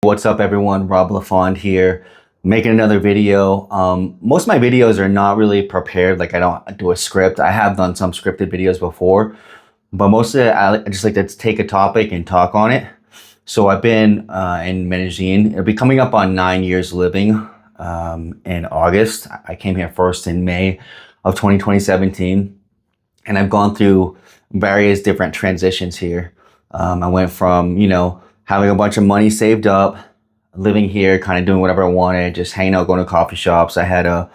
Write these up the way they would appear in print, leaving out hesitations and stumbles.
What's up everyone, Rob LaFond here, making another video. Most of my videos are not really prepared, like I don't do a script. I have done some scripted videos before, but most of it, I just like to take a topic and talk on it. So I've been in Medellín. It'll be coming up on 9 years living in August. I came here first in May of 2017, and I've gone through various different transitions here. I went from, having a bunch of money saved up, living here, kind of doing whatever I wanted, just hanging out, going to coffee shops. I had a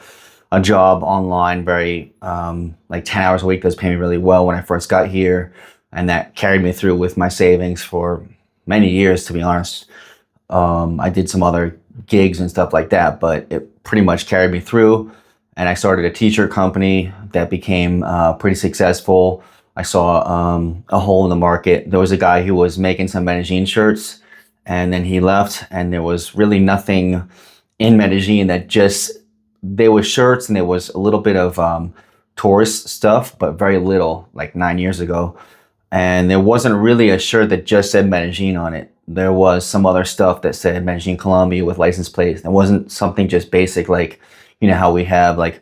job online, very like 10 hours a week that was paying me really well when I first got here. And that carried me through with my savings for many years, to be honest. I did some other gigs and stuff like that, but it pretty much carried me through. And I started a t-shirt company that became pretty successful. I saw a hole in the market. There was a guy who was making some Medellín shirts, and then he left, and there was really nothing in Medellín there was shirts and there was a little bit of tourist stuff, but very little, like 9 years ago. And there wasn't really a shirt that just said Medellín on it. There was some other stuff that said Medellín, Colombia with license plates. It wasn't something just basic like, how we have like,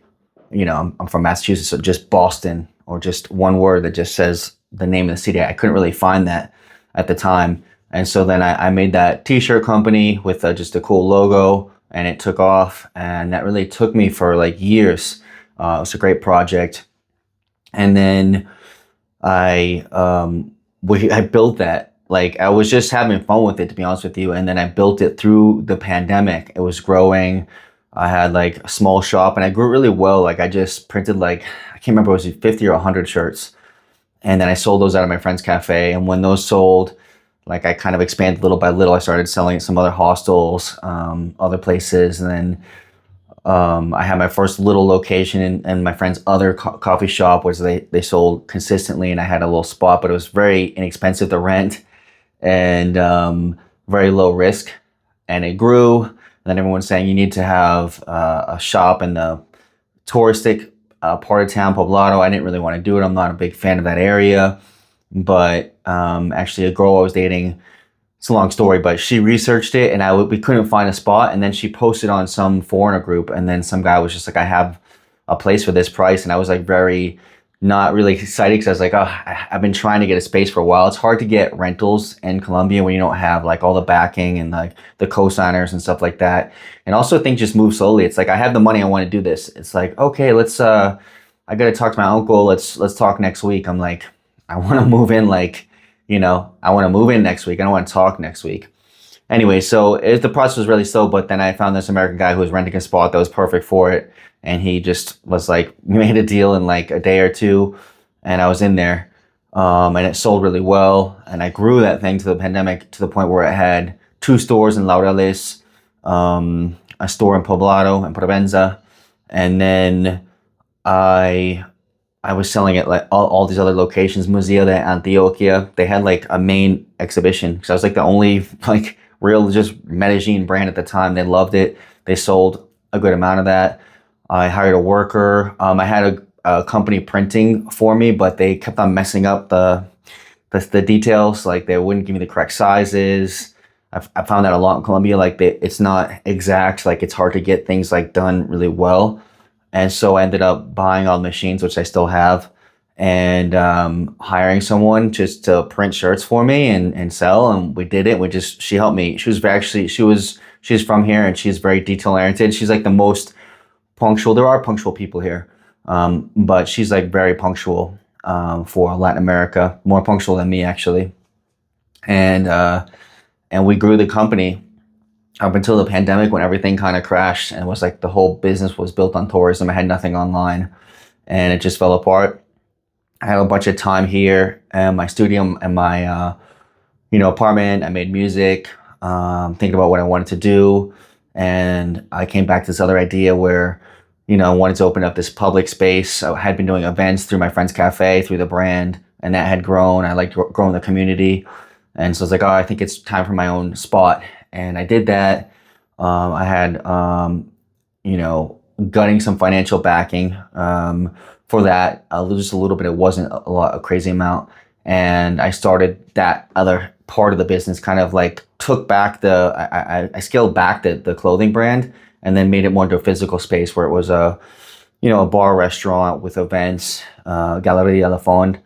I'm from Massachusetts, so just Boston, or just one word that just says the name of the city. I couldn't really find that at the time. And so then I made that t-shirt company with just a cool logo, and it took off. And that really took me for like years. It was a great project. And then I built that. Like, I was just having fun with it, to be honest with you. And then I built it through the pandemic. It was growing. I had like a small shop, and I grew really well. Like, I just printed like, I can't remember, it was 50 or 100 shirts. And then I sold those out of my friend's cafe. And when those sold, like, I kind of expanded little by little. I started selling at some other hostels, other places. And then I had my first little location in my friend's other coffee shop, which they sold consistently. And I had a little spot, but it was very inexpensive to rent and very low risk. And it grew. And then everyone's saying you need to have a shop in the touristic part of town, Poblado. I didn't really want to do it. I'm not a big fan of that area. But actually, a girl I was dating, it's a long story, but she researched it, and we couldn't find a spot. And then she posted on some foreigner group, and then some guy was just like, I have a place for this price. And I was like very not really excited, because I was like, oh, I've been trying to get a space for a while. It's hard to get rentals in Colombia when you don't have like all the backing and like the co-signers and stuff like that. And also things just move slowly. It's like, I have the money, I want to do this. It's like, okay, I got to talk to my uncle. Let's talk next week. I'm like, I want to move in I want to move in next week. I don't want to talk next week. Anyway, so the process was really slow, but then I found this American guy who was renting a spot that was perfect for it. And he just was like, we made a deal in like a day or two, and I was in there. And it sold really well. And I grew that thing to the pandemic, to the point where it had 2 stores in Laureles, a store in Poblado and Provenza. And then I was selling it like all these other locations. Museo de Antioquia, they had like a main exhibition, because I was like the only like real just Medellín brand at the time. They loved it. They sold a good amount of that. I hired a worker. I had a company printing for me, but they kept on messing up the details. Like, they wouldn't give me the correct sizes. I found that a lot in Colombia. Like, it's not exact. Like, it's hard to get things like done really well. And so I ended up buying all the machines, which I still have, and hiring someone just to print shirts for me and sell. And we did it. She helped me. She's from here, and she's very detail oriented. She's like the most punctual. There are punctual people here, but she's like very punctual for Latin America, more punctual than me actually. And we grew the company up until the pandemic, when everything kind of crashed, and it was like the whole business was built on tourism. I had nothing online, and it just fell apart. I had a bunch of time here in my studio and my apartment. I made music, thinking about what I wanted to do. And I came back to this other idea where, I wanted to open up this public space. I had been doing events through my friend's cafe, through the brand, and that had grown. I liked growing the community. And so I was like, oh, I think it's time for my own spot. And I did that. I had, gutting some financial backing for that. Just a little bit. It wasn't a crazy amount. And I started that other part of the business kind of like took back I scaled back the clothing brand and then made it more into a physical space where it was a bar restaurant with events, Galeria LaFond.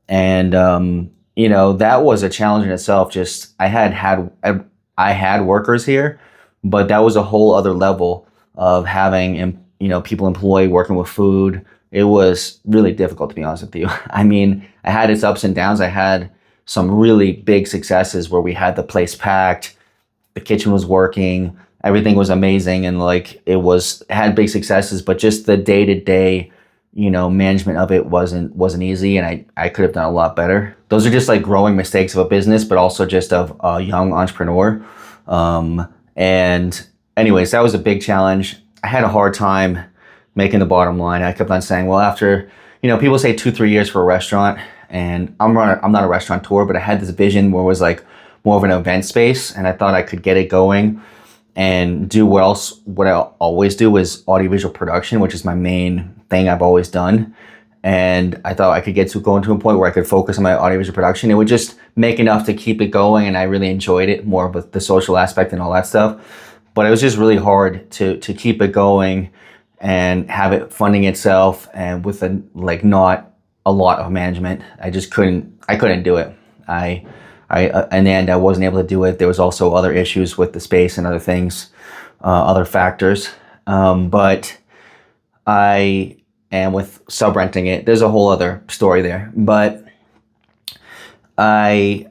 And, that was a challenge in itself. Just I had workers here, but that was a whole other level of having, people employed working with food. It was really difficult, to be honest with you. I mean, I had its ups and downs. I had some really big successes where we had the place packed, the kitchen was working, everything was amazing, and like it had big successes, but just the day to day, management of it wasn't easy, and I could have done a lot better. Those are just like growing mistakes of a business, but also just of a young entrepreneur. And anyways, that was a big challenge. I had a hard time making the bottom line. I kept on saying, well, after, people say 2-3 years for a restaurant, and I'm not a restaurateur, but I had this vision where it was like more of an event space, and I thought I could get it going and do what I always do is audiovisual production, which is my main thing I've always done. And I thought I could go into a point where I could focus on my audiovisual production. It would just make enough to keep it going, and I really enjoyed it, more of the social aspect and all that stuff. But it was just really hard to keep it going and have it funding itself, and with not a lot of management. I couldn't do it. In the end, I wasn't able to do it. There was also other issues with the space and other things, other factors. But and with sub-renting it, there's a whole other story there. But I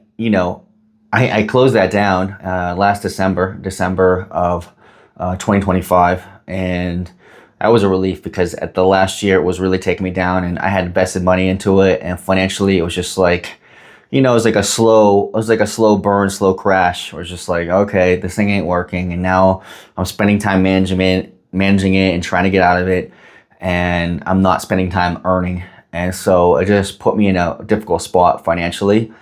closed that down last December of 2025, and that was a relief because at the last year it was really taking me down, and I had invested money into it, and financially it was just like, it was like a slow burn, slow crash. Where it's just like, okay, this thing ain't working, and now I'm spending time managing it and trying to get out of it, and I'm not spending time earning. And so it just put me in a difficult spot financially.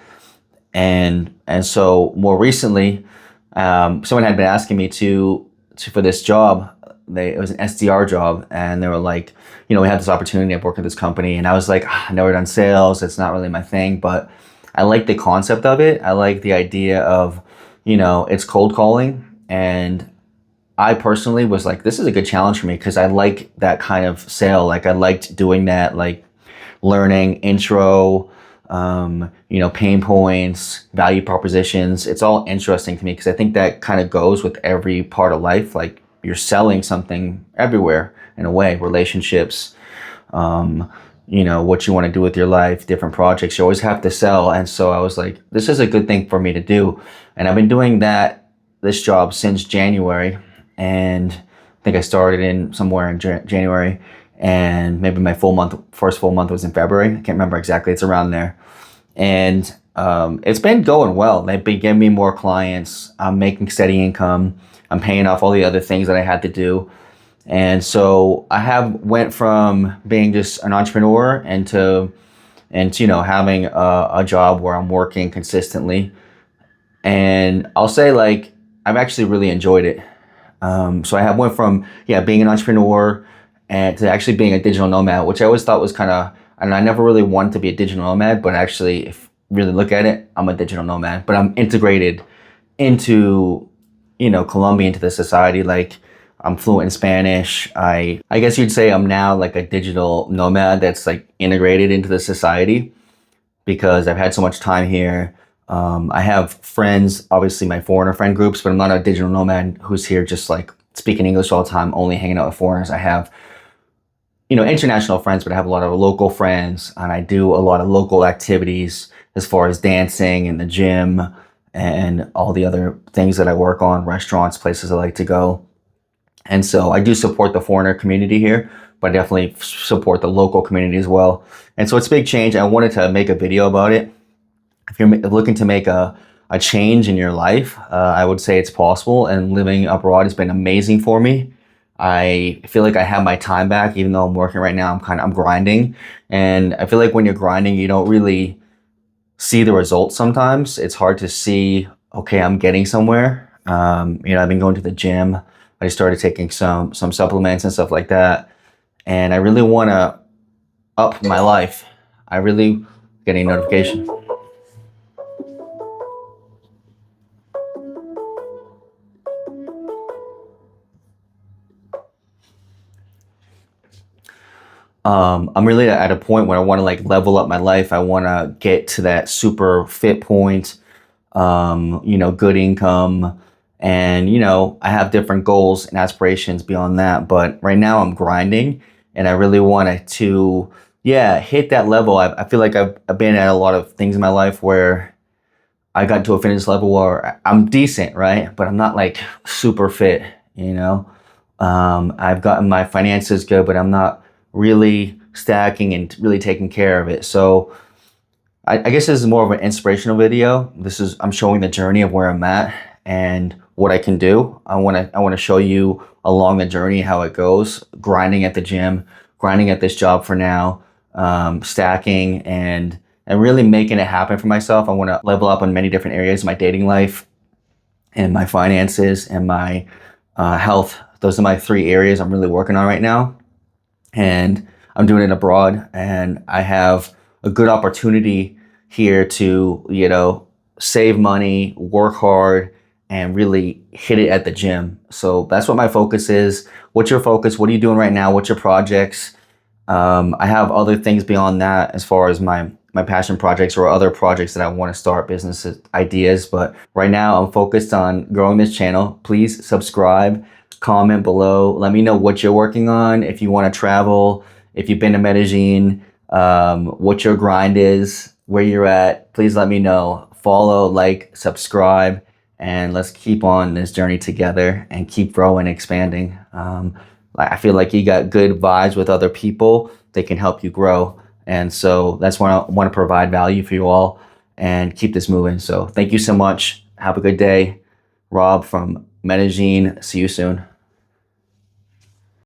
And so more recently, someone had been asking me for this job. It was an SDR job, and they were like, we had this opportunity of working at this company, and I was like, I've never done sales. It's not really my thing, but I like the concept of it. I like the idea of, it's cold calling, and I personally was like, this is a good challenge for me because I like that kind of sale. Like I liked doing that, like learning intro, pain points, value propositions. It's all interesting to me because I think that kind of goes with every part of life. Like you're selling something everywhere in a way, relationships, what you want to do with your life, different projects, you always have to sell. And so I was like, this is a good thing for me to do. And I've been doing this job since January. And I think I started in somewhere in January, and maybe my first full month was in February. I can't remember exactly. It's around there. And it's been going well. They've been giving me more clients. I'm making steady income. I'm paying off all the other things that I had to do. And so I went from being just an entrepreneur into having a job where I'm working consistently. And I'll say like I've actually really enjoyed it. So I went from being an entrepreneur and to actually being a digital nomad, which I always thought was kind of, and I never really wanted to be a digital nomad, but actually, if you really look at it, I'm a digital nomad. But I'm integrated into Colombia, into the society. Like I'm fluent in Spanish. I guess you'd say I'm now like a digital nomad that's like integrated into the society because I've had so much time here. I have friends, obviously my foreigner friend groups, but I'm not a digital nomad who's here just like speaking English all the time, only hanging out with foreigners. I have, international friends, but I have a lot of local friends, and I do a lot of local activities as far as dancing and the gym and all the other things that I work on, restaurants, places I like to go. And so I do support the foreigner community here, but I definitely support the local community as well. And so it's a big change. I wanted to make a video about it. If you're looking to make a change in your life, I would say it's possible, and living abroad has been amazing for me. I feel like I have my time back, even though I'm working right now. I'm grinding, and I feel like when you're grinding, you don't really see the results. Sometimes it's hard to see, okay, I'm getting somewhere. I've been going to the gym. I started taking some supplements and stuff like that, and I really want to up my life. I really getting a notification. I'm really at a point where I want to like level up my life. I want to get to that super fit point, good income. And, I have different goals and aspirations beyond that. But right now I'm grinding and I really wanted to, yeah, hit that level. I feel like I've been at a lot of things in my life where I got to a fitness level where I'm decent, right? But I'm not like super fit, you know? I've gotten my finances good, but I'm not really stacking and really taking care of it. So I guess this is more of an inspirational video. I'm showing the journey of where I'm at and what I can do. I want to show you along the journey how it goes, grinding at the gym, grinding at this job for now, stacking and really making it happen for myself. I want to level up on many different areas, my dating life and my finances and my health. Those are my 3 areas I'm really working on right now. And I'm doing it abroad, and I have a good opportunity here to, save money, work hard, and really hit it at the gym. So that's what my focus is. What's your focus? What are you doing right now? What's your projects? I have other things beyond that as far as my passion projects or other projects that I want to start, business ideas. But right now I'm focused on growing this channel. Please subscribe, comment below. Let me know what you're working on. If you want to travel, if you've been to Medellín, what your grind is, where you're at, please let me know. Follow, like, subscribe, and let's keep on this journey together and keep growing, expanding. I feel like you got good vibes with other people. They can help you grow. And so that's why I want to provide value for you all and keep this moving. So thank you so much. Have a good day. Rob from Medellín. See you soon.